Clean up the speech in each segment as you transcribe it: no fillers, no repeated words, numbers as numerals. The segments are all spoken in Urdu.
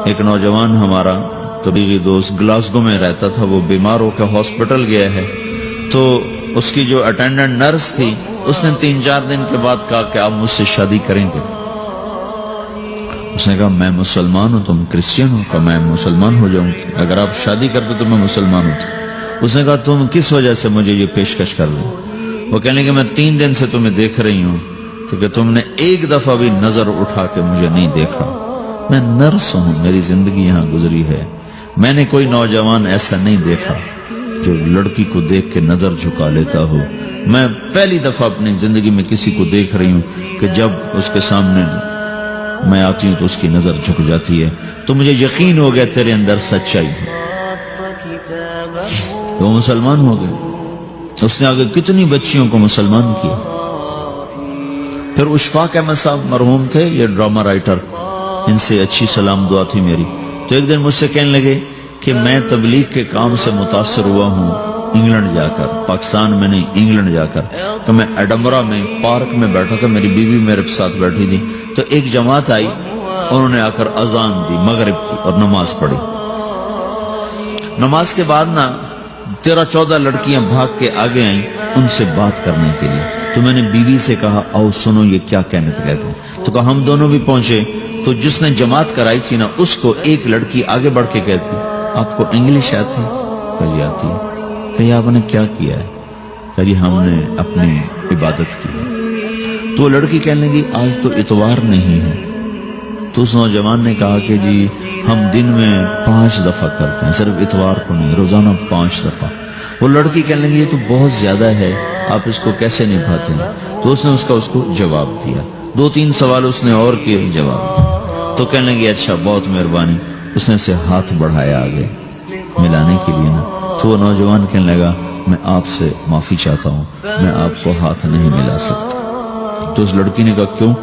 ایک نوجوان ہمارا طبیعی دوست گلاسگو میں رہتا تھا، وہ بیمار ہو کے ہاسپٹل گیا ہے، تو اس کی جو اٹینڈنٹ نرس تھی اس نے 3-4 دن کے بعد کہا کہ آپ مجھ سے شادی کریں گے؟ اس نے کہا میں مسلمان ہوں، تم کرسچن ہو؟ کہا میں مسلمان ہو جاؤں گی، اگر آپ شادی کر دو تو میں مسلمان ہوں۔ اس نے کہا تم کس وجہ سے مجھے یہ پیشکش کر دو؟ وہ کہنے کہ میں 3 دن سے تمہیں دیکھ رہی ہوں تو کہ تم نے ایک دفعہ بھی نظر اٹھا کے مجھے نہیں دیکھا، میں نرس ہوں، میری زندگی یہاں گزری ہے، میں نے کوئی نوجوان ایسا نہیں دیکھا جو لڑکی کو دیکھ کے نظر جھکا لیتا ہو، میں پہلی دفعہ اپنی زندگی میں کسی کو دیکھ رہی ہوں کہ جب اس کے سامنے میں آتی ہوں تو اس کی نظر جھک جاتی ہے، تو مجھے یقین ہو گیا تیرے اندر سچائی ہے۔ وہ مسلمان ہو گئے، اس نے آگے کتنی بچیوں کو مسلمان کیا۔ پھر اشفاق احمد صاحب مرحوم تھے، یہ ڈرامہ رائٹر، ان سے اچھی سلام دعا تھی میری، تو ایک دن مجھ سے کہنے لگے کہ میں تبلیغ کے کام سے متاثر ہوا ہوں انگلینڈ جا کر، پاکستان میں نہیں انگلینڈ جا کر، تو میں ایڈنبرا میں پارک میں بیٹھا تھا، میری بیوی میرے ساتھ بیٹھی تھی، تو ایک جماعت آئی، انہوں نے آ کر اذان دی مغرب کی اور نماز پڑھی۔ نماز کے بعد 13-14 لڑکیاں بھاگ کے آگے آئیں ان سے بات کرنے کے لیے، تو میں نے بیوی سے کہا آؤ سنو یہ کیا کہنے کہتے ہیں، تو کہا ہم دونوں بھی پہنچے، تو جس نے جماعت کرائی تھی نا اس کو ایک لڑکی آگے بڑھ کے کہتی آپ کو انگلش آتی؟ کہا جی آتی ہے۔ کہا آپ نے کیا کیا ہے؟ کہا جی ہم نے اپنی عبادت کی ہے۔ تو لڑکی کہنے لگی آج تو اتوار نہیں ہے، تو اس نوجوان نے کہا کہ جی ہم دن میں 5 دفعہ کرتے ہیں، صرف اتوار کو نہیں، روزانہ 5 دفعہ۔ وہ لڑکی کہنے لگی یہ تو بہت زیادہ ہے، آپ اس کو کیسے نبھاتے ہیں؟ تو اس نے اس کو جواب دیا، 2-3 سوال اس نے اور کیے، جواب دیا، تو کہنے لگی اچھا بہت مہربانی، اس نے سے ہاتھ بڑھایا آگے ملانے کے لیے نا، تو وہ نوجوان کہنے لگا میں آپ سے معافی چاہتا ہوں، میں آپ کو ہاتھ نہیں ملا سکتا۔ تو اس لڑکی نے کہا کیوں؟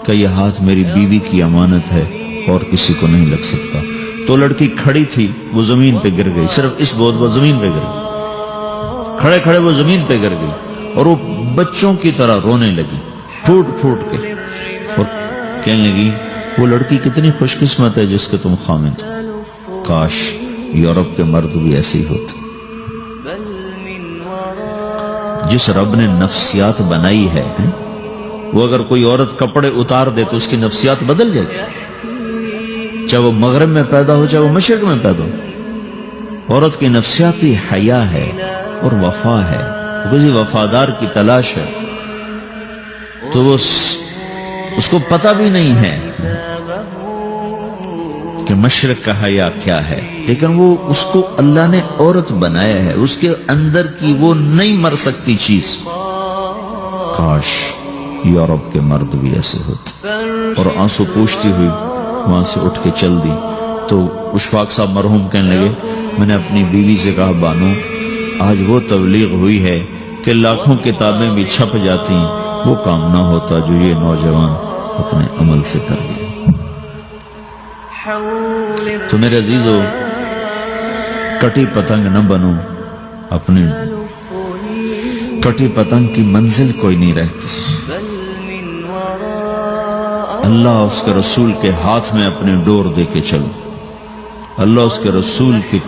کہ یہ ہاتھ میری بیوی کی امانت ہے اور کسی کو نہیں لگ سکتا۔ تو لڑکی کھڑی تھی، وہ زمین پہ گر گئی، صرف اس بہت وہ زمین پہ گر گئی، کھڑے کھڑے وہ زمین پہ گر گئی، اور وہ بچوں کی طرح رونے لگی پھوٹ پھوٹ کے، اور کہنے لگی وہ لڑکی کتنی خوش قسمت ہے جس کے تم خامد ہو، کاش یورپ کے مرد بھی ایسے ہی ہوتے۔ جس رب نے نفسیات بنائی ہے وہ اگر کوئی عورت کپڑے اتار دے تو اس کی نفسیات بدل جاتی، چاہے وہ مغرب میں پیدا ہو چاہے وہ مشرق میں پیدا ہو۔ عورت کی نفسیاتی حیا ہے اور وفا ہے، کسی وفادار کی تلاش ہے، تو وہ اس کو پتہ بھی نہیں ہے کہ مشرق کا حیا کیا ہے، لیکن وہ اس کو اللہ نے عورت بنایا ہے، اس کے اندر کی وہ نہیں مر سکتی چیز۔ کاش یورپ کے مرد بھی ایسے ہوتے۔ اور آنسو پوچھتی ہوئی وہاں سے اٹھ کے چل دی۔ تو اشفاق صاحب مرحوم کہنے لگے میں نے اپنی بیوی سے کہا بانو آج وہ تبلیغ ہوئی ہے کہ لاکھوں کتابیں بھی چھپ جاتی، وہ کام نہ ہوتا جو یہ نوجوان اپنے عمل سے کر گئے۔ تو میرے عزیزو کٹی پتنگ نہ بنو، اپنی کٹی پتنگ کی منزل کوئی نہیں رہتی۔ اللہ اس کے رسول کے ہاتھ میں اپنے ڈور دے کے چلو، اللہ اس کے رسول کی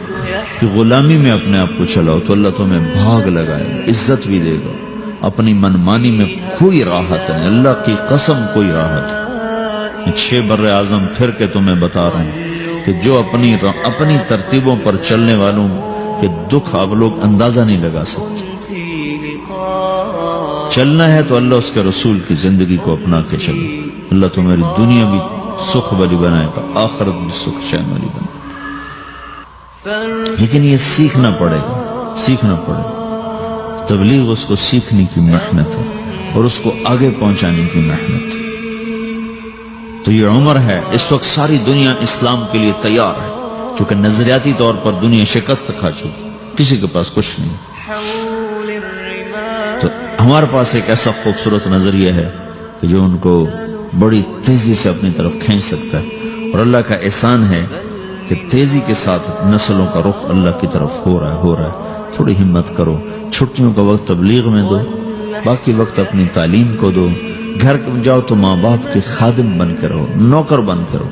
غلامی میں اپنے آپ کو چلاؤ تو اللہ تمہیں بھاگ لگائے، عزت بھی دے گا۔ اپنی منمانی میں کوئی راحت نہیں، اللہ کی قسم کوئی راحت نہیں۔ 6 بر اعظم پھر کے تمہیں بتا رہا ہوں کہ جو اپنی ترتیبوں پر چلنے والوں کے دکھ آپ لوگ اندازہ نہیں لگا سکتے۔ چلنا ہے تو اللہ اس کے رسول کی زندگی کو اپنا کے چلو، اللہ تمہاری دنیا بھی سکھ والی بنائے گا، آخرت بھی سکھ چین والی بنائے گا۔ لیکن یہ سیکھنا پڑے گا، سیکھنا پڑے گا۔ تبلیغ اس کو سیکھنے کی محنت ہے اور اس کو آگے پہنچانے کی محنت ہے۔ تو یہ عمر ہے، اس وقت ساری دنیا اسلام کے لیے تیار ہے، چونکہ نظریاتی طور پر دنیا شکست کھا چکی، کسی کے پاس کچھ نہیں۔ تو ہمارے پاس ایک ایسا خوبصورت نظریہ ہے کہ جو ان کو بڑی تیزی سے اپنی طرف کھینچ سکتا ہے، اور اللہ کا احسان ہے کہ تیزی کے ساتھ نسلوں کا رخ اللہ کی طرف ہو رہا ہے۔ تھوڑی ہمت کرو، چھٹیوں کا وقت تبلیغ میں دو، باقی وقت اپنی تعلیم کو دو، گھر جاؤ تو ماں باپ کے خادم بن کے رہو، نوکر بن کے رہو۔